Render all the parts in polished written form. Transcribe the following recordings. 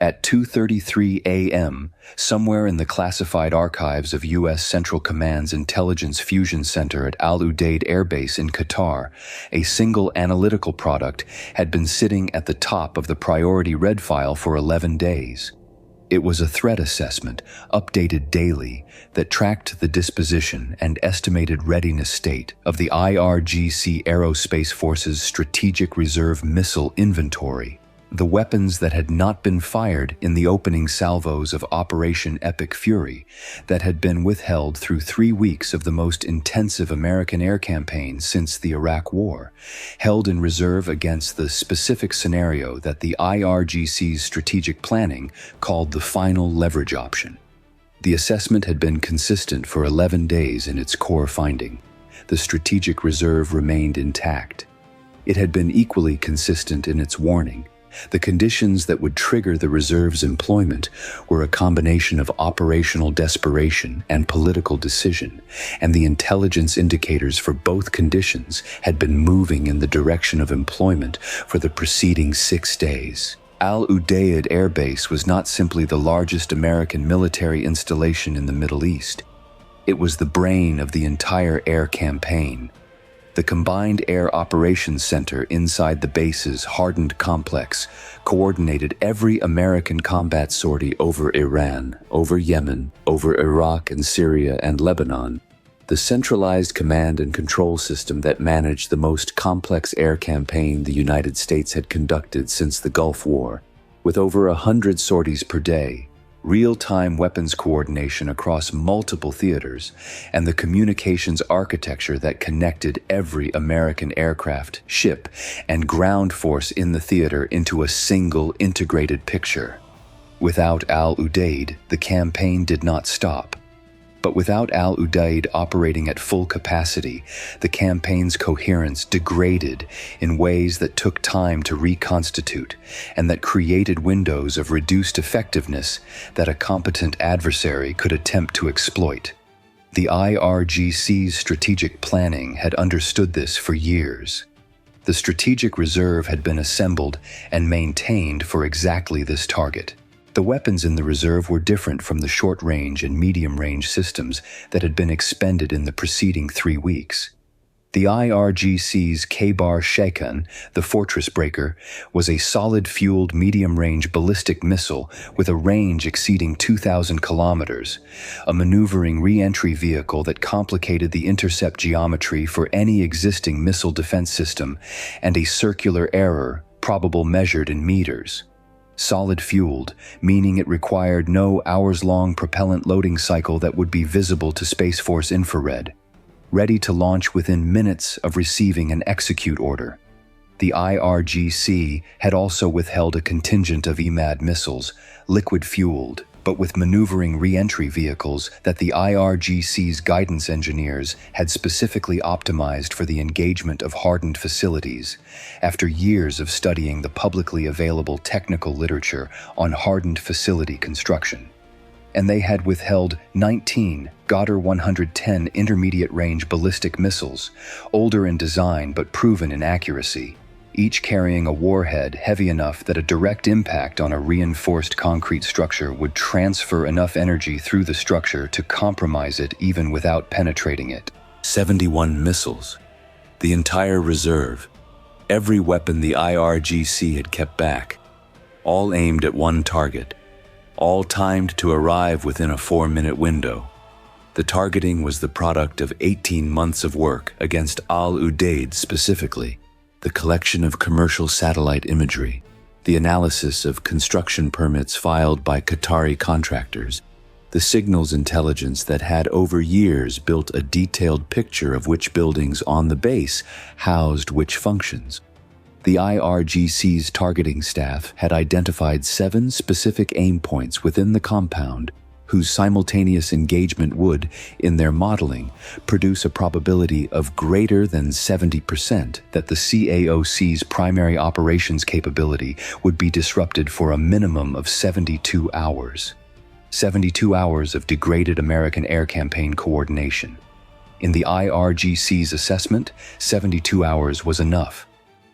At 2:33 a.m., somewhere in the classified archives of U.S. Central Command's Intelligence Fusion Center at Udeid Air Base in Qatar, a single analytical product had been sitting at the top of the priority red file for 11 days. It was a threat assessment, updated daily, that tracked the disposition and estimated readiness state of the IRGC Aerospace Force's Strategic Reserve Missile Inventory, the weapons that had not been fired in the opening salvos of Operation Epic Fury that had been withheld through 3 weeks of the most intensive American air campaign since the Iraq War, held in reserve against the specific scenario that the IRGC's strategic planning called the final leverage option. The assessment had been consistent for 11 days in its core finding. The strategic reserve remained intact. It had been equally consistent in its warning. The conditions that would trigger the reserve's employment were a combination of operational desperation and political decision, and the intelligence indicators for both conditions had been moving in the direction of employment for the preceding 6 days. Udeid Air Base was not simply the largest American military installation in the Middle East. It was the brain of the entire air campaign. The Combined Air Operations Center inside the base's hardened complex coordinated every American combat sortie over Iran, over Yemen, over Iraq and Syria and Lebanon. The centralized command and control system that managed the most complex air campaign the United States had conducted since the Gulf War, with over 100 sorties per day, real-time weapons coordination across multiple theaters, and the communications architecture that connected every American aircraft, ship, and ground force in the theater into a single integrated picture. Without Udeid, the campaign did not stop. But without Udeid operating at full capacity, the campaign's coherence degraded in ways that took time to reconstitute and that created windows of reduced effectiveness that a competent adversary could attempt to exploit. The IRGC's strategic planning had understood this for years. The strategic reserve had been assembled and maintained for exactly this target. The weapons in the reserve were different from the short-range and medium-range systems that had been expended in the preceding 3 weeks. The IRGC's Kheibar Shekan, the Fortress Breaker, was a solid-fueled medium-range ballistic missile with a range exceeding 2,000 kilometers, a maneuvering re-entry vehicle that complicated the intercept geometry for any existing missile defense system, and a circular error, probable measured in meters. Solid-fueled, meaning it required no hours-long propellant loading cycle that would be visible to Space Force infrared. Ready to launch within minutes of receiving an execute order. The IRGC had also withheld a contingent of Emad missiles, liquid-fueled, but with maneuvering re-entry vehicles that the IRGC's guidance engineers had specifically optimized for the engagement of hardened facilities, after years of studying the publicly available technical literature on hardened facility construction. And they had withheld 19 Goddard 110 intermediate-range ballistic missiles, older in design but proven in accuracy, each carrying a warhead heavy enough that a direct impact on a reinforced concrete structure would transfer enough energy through the structure to compromise it even without penetrating it. 71 missiles. The entire reserve. Every weapon the IRGC had kept back. All aimed at one target. All timed to arrive within a 4-minute window. The targeting was the product of 18 months of work against Udeid specifically. The collection of commercial satellite imagery, the analysis of construction permits filed by Qatari contractors, the signals intelligence that had over years built a detailed picture of which buildings on the base housed which functions. The IRGC's targeting staff had identified 7 specific aim points within the compound whose simultaneous engagement would, in their modeling, produce a probability of greater than 70% that the CAOC's primary operations capability would be disrupted for a minimum of 72 hours. 72 hours of degraded American air campaign coordination. In the IRGC's assessment, 72 hours was enough.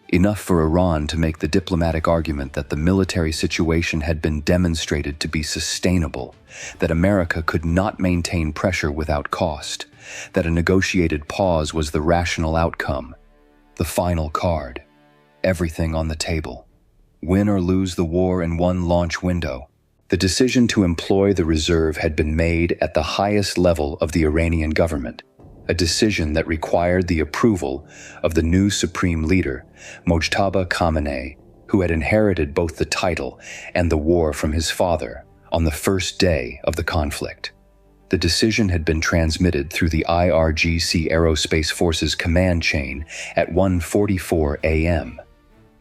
enough for Iran to make the diplomatic argument that the military situation had been demonstrated to be sustainable, that America could not maintain pressure without cost, that a negotiated pause was the rational outcome. The final card. Everything on the table. Win or lose the war in one launch window. The decision to employ the reserve had been made at the highest level of the Iranian government, a decision that required the approval of the new supreme leader, Mojtaba Khamenei, who had inherited both the title and the war from his father on the first day of the conflict. The decision had been transmitted through the IRGC Aerospace Forces command chain at 1:44 a.m.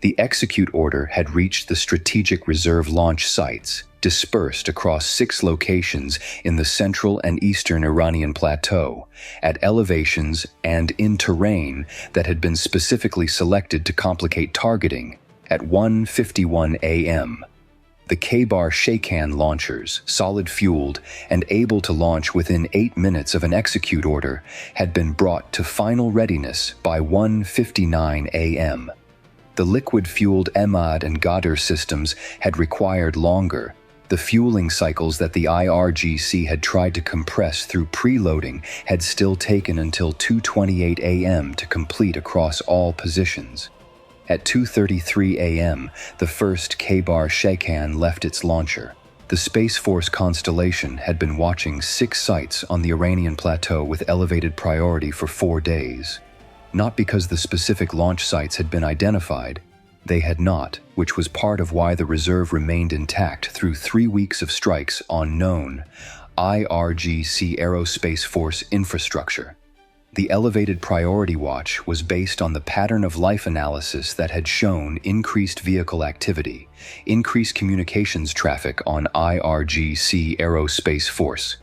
The execute order had reached the strategic reserve launch sites, dispersed across 6 locations in the central and eastern Iranian plateau, at elevations and in terrain that had been specifically selected to complicate targeting at 1:51 a.m. The Kheibar Shekan launchers, solid-fueled and able to launch within 8 minutes of an execute order, had been brought to final readiness by 1:59 a.m. The liquid-fueled Emad and Ghadir systems had required longer. The fueling cycles that the IRGC had tried to compress through preloading had still taken until 2:28 a.m. to complete across all positions. At 2:33 a.m., the first Kheibar Shekan left its launcher. The Space Force Constellation had been watching 6 sites on the Iranian plateau with elevated priority for 4 days. Not because the specific launch sites had been identified, they had not, which was part of why the reserve remained intact through 3 weeks of strikes on known IRGC Aerospace Force infrastructure. The elevated priority watch was based on the pattern of life analysis that had shown increased vehicle activity, increased communications traffic on IRGC Aerospace Force,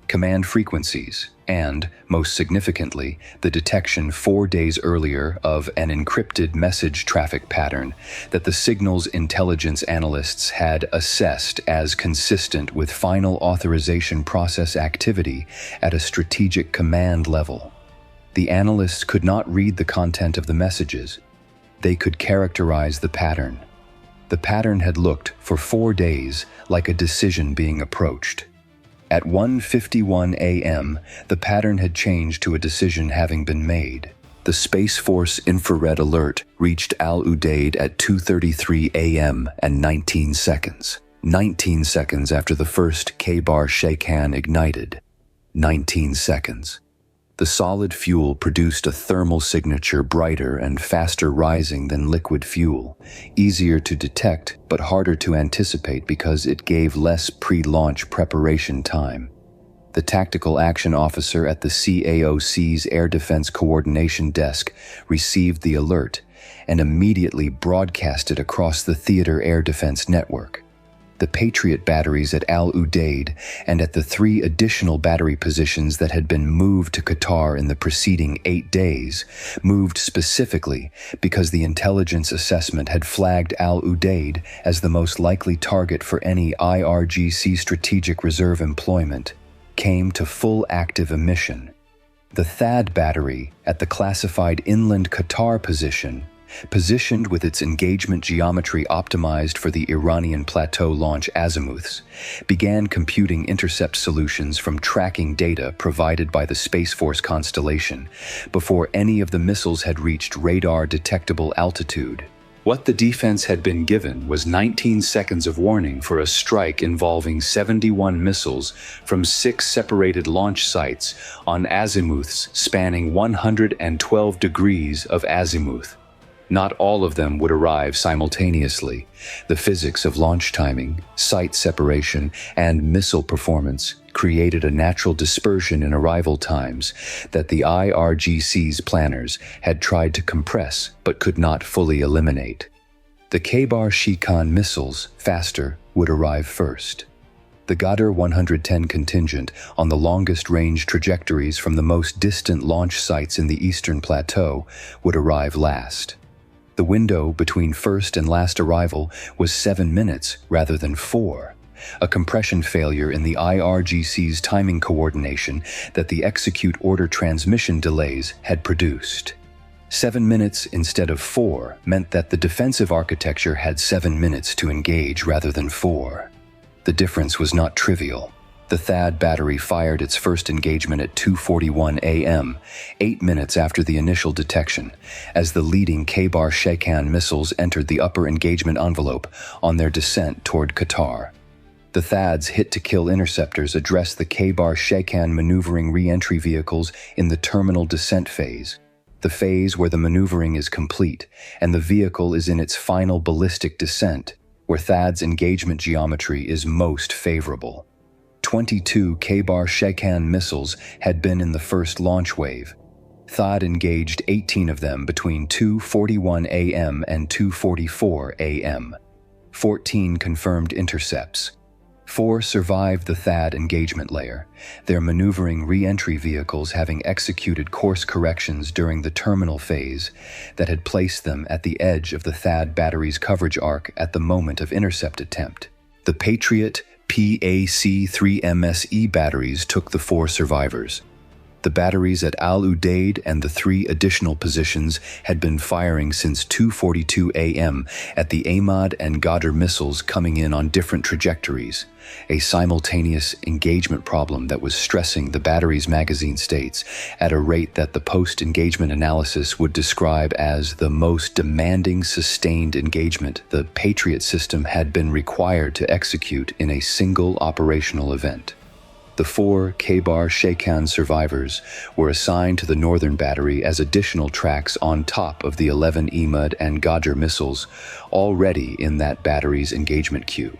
command frequencies, and, most significantly, the detection 4 days earlier of an encrypted message traffic pattern that the signals intelligence analysts had assessed as consistent with final authorization process activity at a strategic command level. The analysts could not read the content of the messages. They could characterize the pattern. The pattern had looked, for 4 days, like a decision being approached. At 1:51 a.m., the pattern had changed to a decision having been made. The Space Force infrared alert reached Al Udeid at 2:33 a.m. and 19 seconds. 19 seconds after the first Kheibar Shekan ignited. 19 seconds. The solid fuel produced a thermal signature brighter and faster rising than liquid fuel, easier to detect but harder to anticipate because it gave less pre-launch preparation time. The tactical action officer at the CAOC's Air Defense Coordination Desk received the alert and immediately broadcast it across the theater air defense network. The Patriot batteries at Al Udeid and at the 3 additional battery positions that had been moved to Qatar in the preceding 8 days moved specifically because the intelligence assessment had flagged Al Udeid as the most likely target for any IRGC strategic reserve employment, came to full active emission. The THAAD battery at the classified inland Qatar positioned with its engagement geometry optimized for the Iranian plateau launch azimuths, began computing intercept solutions from tracking data provided by the Space Force Constellation before any of the missiles had reached radar-detectable altitude. What the defense had been given was 19 seconds of warning for a strike involving 71 missiles from 6 separated launch sites on azimuths spanning 112 degrees of azimuth. Not all of them would arrive simultaneously. The physics of launch timing, site separation, and missile performance created a natural dispersion in arrival times that the IRGC's planners had tried to compress but could not fully eliminate. The Kheibar Shekan missiles, faster, would arrive first. The Ghadir 110 contingent on the longest-range trajectories from the most distant launch sites in the eastern plateau would arrive last. The window between first and last arrival was 7 minutes rather than 4, a compression failure in the IRGC's timing coordination that the execute order transmission delays had produced. 7 minutes instead of 4 meant that the defensive architecture had 7 minutes to engage rather than 4. The difference was not trivial. The THAAD battery fired its first engagement at 2:41 a.m., 8 minutes after the initial detection, as the leading Kheibar Shekan missiles entered the upper engagement envelope on their descent toward Qatar. The THAAD's hit-to-kill interceptors addressed the Kheibar Shekan maneuvering re-entry vehicles in the terminal descent phase, the phase where the maneuvering is complete and the vehicle is in its final ballistic descent, where THAAD's engagement geometry is most favorable. 22 Kheibar Shekan missiles had been in the first launch wave. THAAD engaged 18 of them between 2:41 a.m. and 2:44 a.m. 14 confirmed intercepts. 4 survived the THAAD engagement layer, their maneuvering re-entry vehicles having executed course corrections during the terminal phase that had placed them at the edge of the THAAD battery's coverage arc at the moment of intercept attempt. The Patriot PAC-3 MSE batteries took the 4 survivors. The batteries at Al-Udeid and the 3 additional positions had been firing since 2:42 a.m. at the Emad and Ghadir missiles coming in on different trajectories, a simultaneous engagement problem that was stressing the battery's magazine states at a rate that the post-engagement analysis would describe as the most demanding sustained engagement the Patriot system had been required to execute in a single operational event. The 4 Kheibar Shekan survivors were assigned to the northern battery as additional tracks on top of the 11 Emad and Ghadir missiles already in that battery's engagement queue.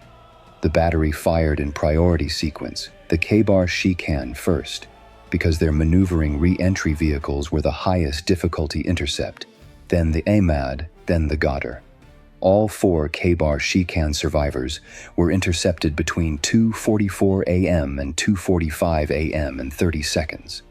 The battery fired in priority sequence, the Kheibar Shekan first, because their maneuvering re-entry vehicles were the highest difficulty intercept, then the Emad, then the Ghadir. All 4 Kheibar Shekan survivors were intercepted between 2:44 a.m. and 2:45 a.m. in 30 seconds.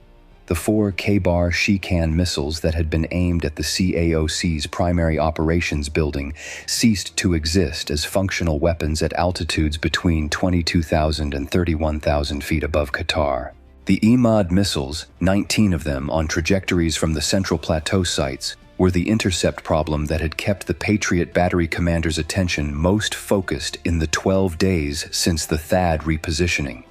The 4 Kheibar Shekan missiles that had been aimed at the CAOC's primary operations building ceased to exist as functional weapons at altitudes between 22,000 and 31,000 feet above Qatar. The Emad missiles, 19 of them on trajectories from the central plateau sites, were the intercept problem that had kept the Patriot battery commander's attention most focused in the 12 days since the THAAD repositioning.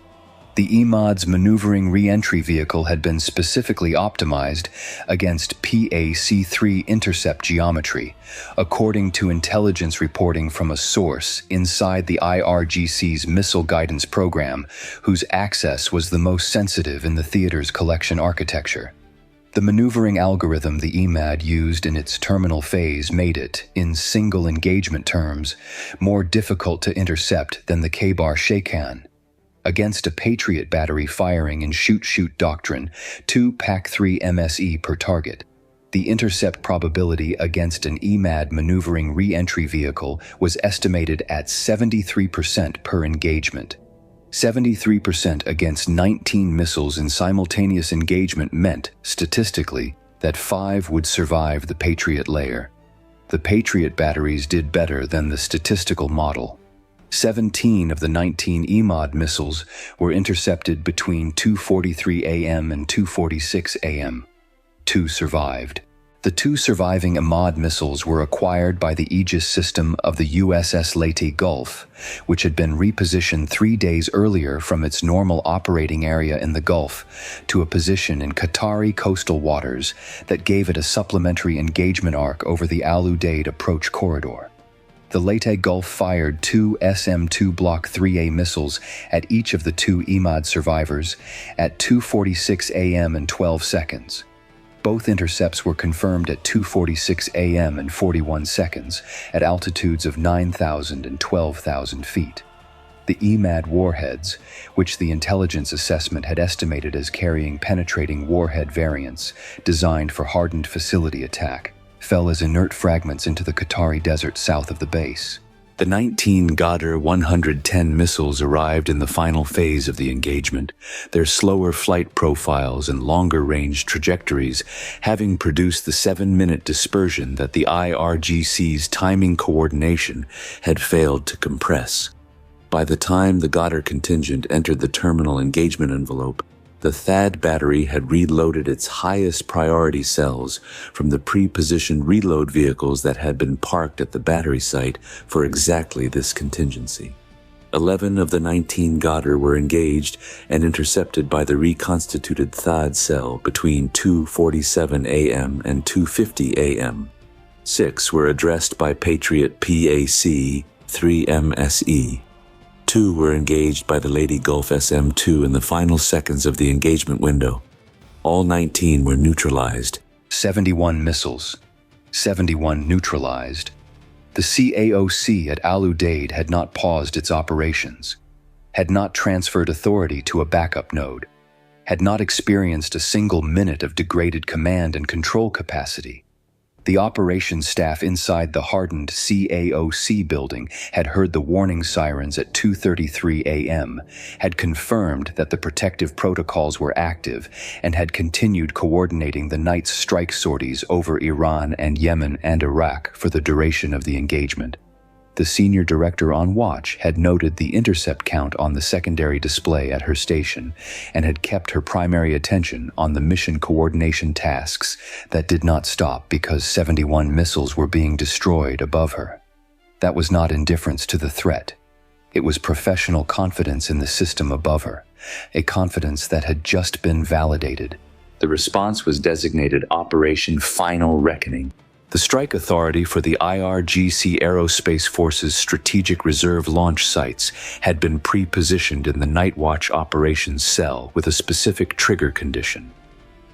The Emad's maneuvering re-entry vehicle had been specifically optimized against PAC-3 intercept geometry, according to intelligence reporting from a source inside the IRGC's missile guidance program, whose access was the most sensitive in the theater's collection architecture. The maneuvering algorithm the Emad used in its terminal phase made it, in single engagement terms, more difficult to intercept than the Kheibar Shekan. Against a Patriot battery firing in shoot-shoot doctrine, 2 PAC-3 MSE per target, the intercept probability against an Emad maneuvering re-entry vehicle was estimated at 73% per engagement. 73% against 19 missiles in simultaneous engagement meant, statistically, that 5 would survive the Patriot layer. The Patriot batteries did better than the statistical model. 17 of the 19 Emad missiles were intercepted between 2:43 a.m. and 2:46 a.m. 2 survived. The 2 surviving Emad missiles were acquired by the Aegis system of the USS Leyte Gulf, which had been repositioned 3 days earlier from its normal operating area in the Gulf to a position in Qatari coastal waters that gave it a supplementary engagement arc over the Al-Udeid approach corridor. The Leyte Gulf fired 2 SM-2 Block 3A missiles at each of the 2 Emad survivors at 2:46 a.m. and 12 seconds. Both intercepts were confirmed at 2:46 a.m. and 41 seconds at altitudes of 9,000 and 12,000 feet. The Emad warheads, which the intelligence assessment had estimated as carrying penetrating warhead variants designed for hardened facility attack, fell as inert fragments into the Qatari desert south of the base. The 19 Ghadir 110 missiles arrived in the final phase of the engagement, their slower flight profiles and longer-range trajectories having produced the 7-minute dispersion that the IRGC's timing coordination had failed to compress. By the time the Ghadir contingent entered the terminal engagement envelope, The THAAD battery had reloaded its highest priority cells from the pre-positioned reload vehicles that had been parked at the battery site for exactly this contingency. 11 of the 19 Ghadr were engaged and intercepted by the reconstituted THAAD cell between 2:47 a.m. and 2:50 a.m. 6 were addressed by Patriot PAC-3 MSE. 2 were engaged by the Leyte Gulf SM-2 in the final seconds of the engagement window. All 19 were neutralized. 71 missiles. 71 neutralized. The CAOC at Al Udeid had not paused its operations, had not transferred authority to a backup node, had not experienced a single minute of degraded command and control capacity. The operations staff inside the hardened CAOC building had heard the warning sirens at 2:33 a.m., had confirmed that the protective protocols were active, and had continued coordinating the night's strike sorties over Iran and Yemen and Iraq for the duration of the engagement. The senior director on watch had noted the intercept count on the secondary display at her station and had kept her primary attention on the mission coordination tasks that did not stop because 71 missiles were being destroyed above her. That was not indifference to the threat. It was professional confidence in the system above her, a confidence that had just been validated. The response was designated Operation Final Reckoning. The strike authority for the IRGC Aerospace Force's Strategic Reserve launch sites had been pre-positioned in the Night Watch Operations Cell with a specific trigger condition.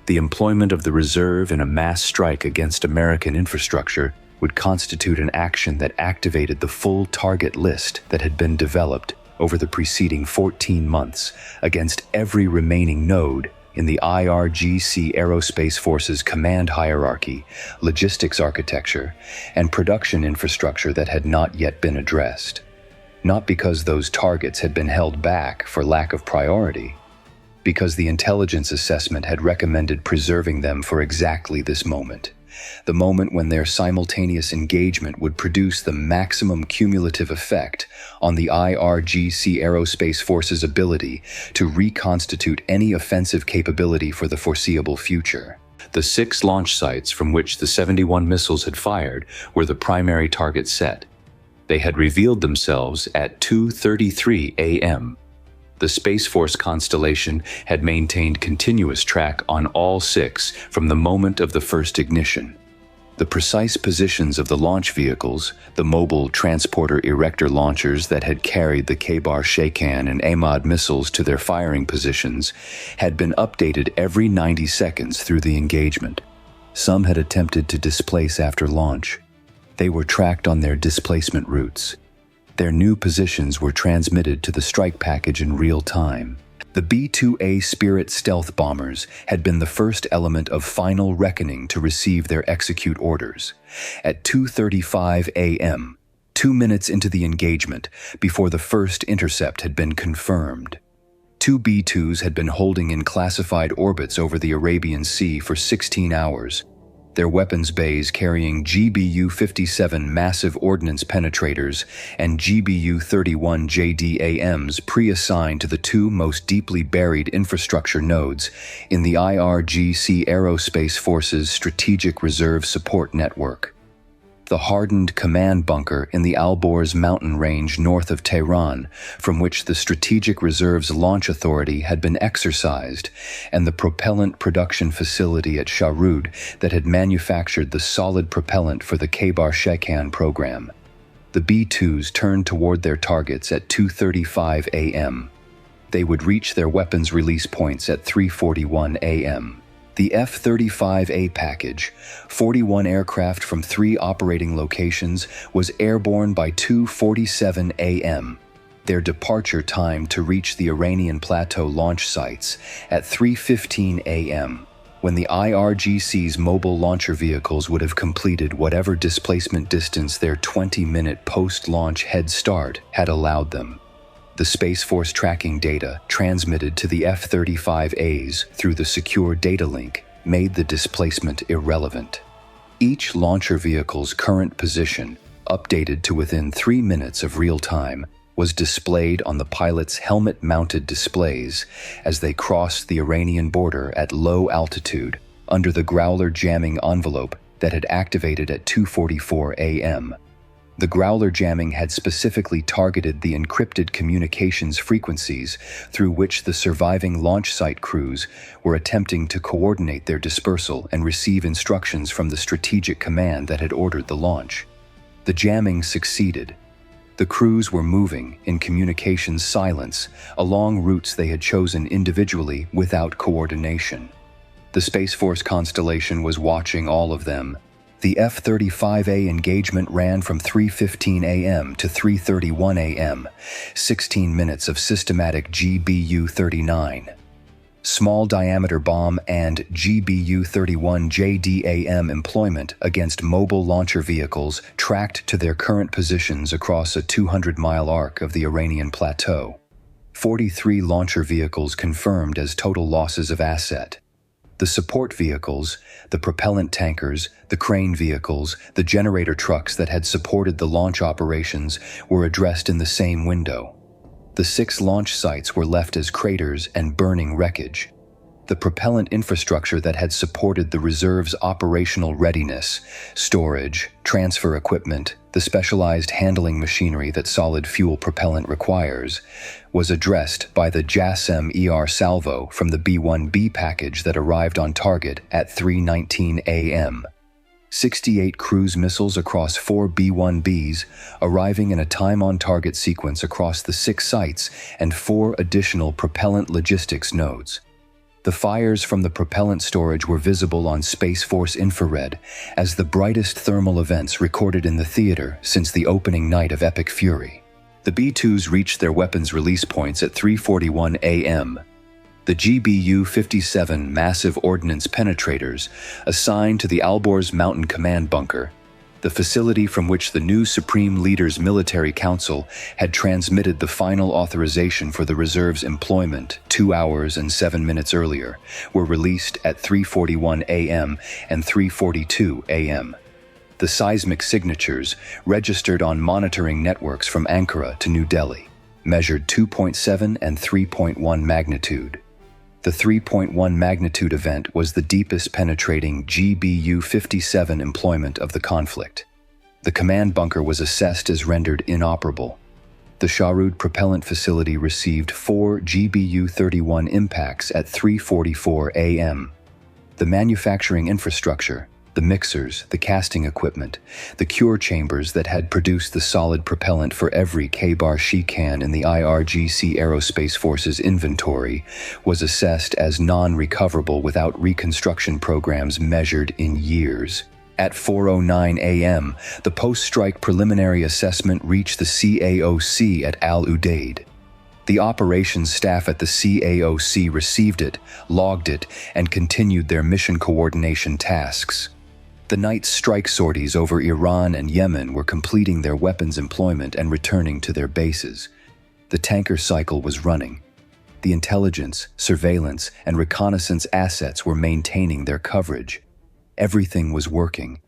The employment of the reserve in a mass strike against American infrastructure would constitute an action that activated the full target list that had been developed over the preceding 14 months against every remaining node in the IRGC Aerospace Force's command hierarchy, logistics architecture, and production infrastructure that had not yet been addressed. Not because those targets had been held back for lack of priority, because the intelligence assessment had recommended preserving them for exactly this moment. The moment when their simultaneous engagement would produce the maximum cumulative effect on the IRGC Aerospace Force's ability to reconstitute any offensive capability for the foreseeable future. The 6 launch sites from which the 71 missiles had fired were the primary target set. They had revealed themselves at 2:33 a.m. The Space Force constellation had maintained continuous track on all 6 from the moment of the first ignition. The precise positions of the launch vehicles, the mobile transporter erector launchers that had carried the Kheibar Shekan and Emad missiles to their firing positions, had been updated every 90 seconds through the engagement. Some had attempted to displace after launch. They were tracked on their displacement routes. Their new positions were transmitted to the strike package in real time. The B-2A Spirit stealth bombers had been the first element of final reckoning to receive their execute orders. At 2:35 a.m., 2 minutes into the engagement, before the first intercept had been confirmed. 2 B-2s had been holding in classified orbits over the Arabian Sea for 16 hours. Their weapons bays carrying GBU-57 massive ordnance penetrators and GBU-31 JDAMs pre-assigned to the 2 most deeply buried infrastructure nodes in the IRGC Aerospace Force's Strategic Reserve Support Network. The hardened command bunker in the Alborz mountain range north of Tehran, from which the Strategic Reserve's launch authority had been exercised, and the propellant production facility at Shahroud that had manufactured the solid propellant for the Kheibar Shekan program. The B-2s turned toward their targets at 2:35 a.m. They would reach their weapons release points at 3:41 a.m. The F-35A package, 41 aircraft from 3 operating locations, was airborne by 2:47 a.m. Their departure time to reach the Iranian plateau launch sites at 3:15 a.m., when the IRGC's mobile launcher vehicles would have completed whatever displacement distance their 20-minute post-launch head start had allowed them. The Space Force tracking data transmitted to the F-35As through the secure data link made the displacement irrelevant. Each launcher vehicle's current position, updated to within 3 minutes of real time, was displayed on the pilots' helmet-mounted displays as they crossed the Iranian border at low altitude under the Growler jamming envelope that had activated at 2:44 a.m. The Growler jamming had specifically targeted the encrypted communications frequencies through which the surviving launch site crews were attempting to coordinate their dispersal and receive instructions from the strategic command that had ordered the launch. The jamming succeeded. The crews were moving in communications silence along routes they had chosen individually without coordination. The Space Force constellation was watching all of them. The F-35A engagement ran from 3:15 a.m. to 3:31 a.m., 16 minutes of systematic GBU-39. Small diameter bomb and GBU-31 JDAM employment against mobile launcher vehicles tracked to their current positions across a 200-mile arc of the Iranian plateau. 43 launcher vehicles confirmed as total losses of asset. The support vehicles, the propellant tankers, the crane vehicles, the generator trucks that had supported the launch operations were addressed in the same window. The 6 launch sites were left as craters and burning wreckage. The propellant infrastructure that had supported the reserve's operational readiness, storage, transfer equipment, the specialized handling machinery that solid fuel propellant requires, was addressed by the JASSM-ER salvo from the B-1B package that arrived on target at 3:19 a.m. 68 cruise missiles across 4 B-1Bs, arriving in a time-on-target sequence across the 6 sites and 4 additional propellant logistics nodes. The fires from the propellant storage were visible on Space Force infrared as the brightest thermal events recorded in the theater since the opening night of Epic Fury. The B-2s reached their weapons release points at 3:41 a.m. The GBU-57 massive ordnance penetrators assigned to the Alborz Mountain Command Bunker, the facility from which the new Supreme Leader's Military Council had transmitted the final authorization for the reserve's employment 2 hours and 7 minutes earlier, were released at 3:41 a.m. and 3:42 a.m. The seismic signatures, registered on monitoring networks from Ankara to New Delhi, measured 2.7 and 3.1 magnitude. The 3.1 magnitude event was the deepest penetrating GBU-57 employment of the conflict. The command bunker was assessed as rendered inoperable. The Shahroud Propellant Facility received 4 GBU-31 impacts at 3:44 a.m. The manufacturing infrastructure, the mixers, the casting equipment, the cure chambers that had produced the solid propellant for every Kheibar Shekan in the IRGC Aerospace Force's inventory, was assessed as non-recoverable without reconstruction programs measured in years. At 4:09 a.m., the post-strike preliminary assessment reached the CAOC at Al-Udeid. The operations staff at the CAOC received it, logged it, and continued their mission coordination tasks. The night strike sorties over Iran and Yemen were completing their weapons employment and returning to their bases. The tanker cycle was running. The intelligence, surveillance, and reconnaissance assets were maintaining their coverage. Everything was working.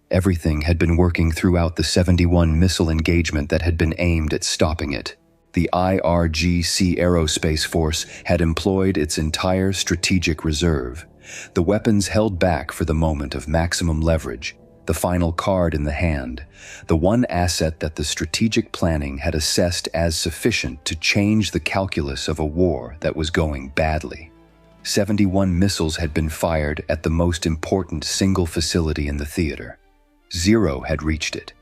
Everything had been working throughout the 71 missile engagement that had been aimed at stopping it. The IRGC Aerospace Force had employed its entire strategic reserve. The weapons held back for the moment of maximum leverage, the final card in the hand, the one asset that the strategic planning had assessed as sufficient to change the calculus of a war that was going badly. 71 missiles had been fired at the most important single facility in the theater. 0 had reached it.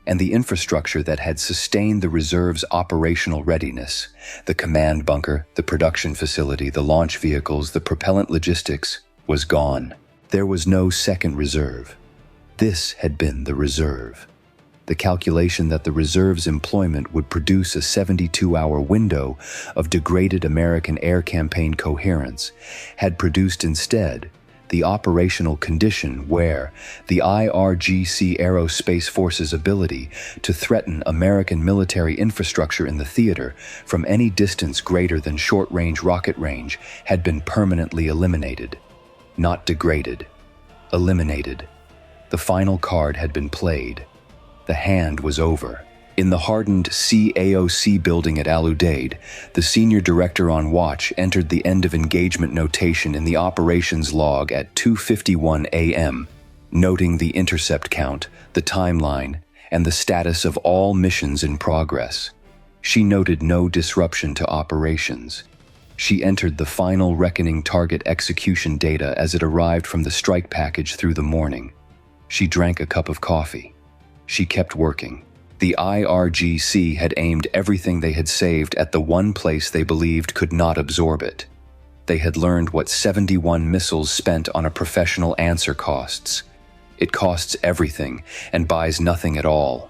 And the infrastructure that had sustained the reserve's operational readiness, the command bunker, the production facility, the launch vehicles, the propellant logistics, was gone. There was no second reserve. This had been the reserve. The calculation that the reserve's employment would produce a 72-hour window of degraded American air campaign coherence had produced instead the operational condition where the IRGC Aerospace Force's ability to threaten American military infrastructure in the theater from any distance greater than short-range rocket range had been permanently eliminated. Not degraded. Eliminated. The final card had been played. The hand was over. In the hardened CAOC building at Al Udeid, the senior director on watch entered the end of engagement notation in the operations log at 2:51 a.m., noting the intercept count, the timeline, and the status of all missions in progress. She noted no disruption to operations. She entered the final reckoning target execution data as it arrived from the strike package through the morning. She drank a cup of coffee. She kept working. The IRGC had aimed everything they had saved at the one place they believed could not absorb it. They had learned what 71 missiles spent on a professional answer costs. It costs everything and buys nothing at all.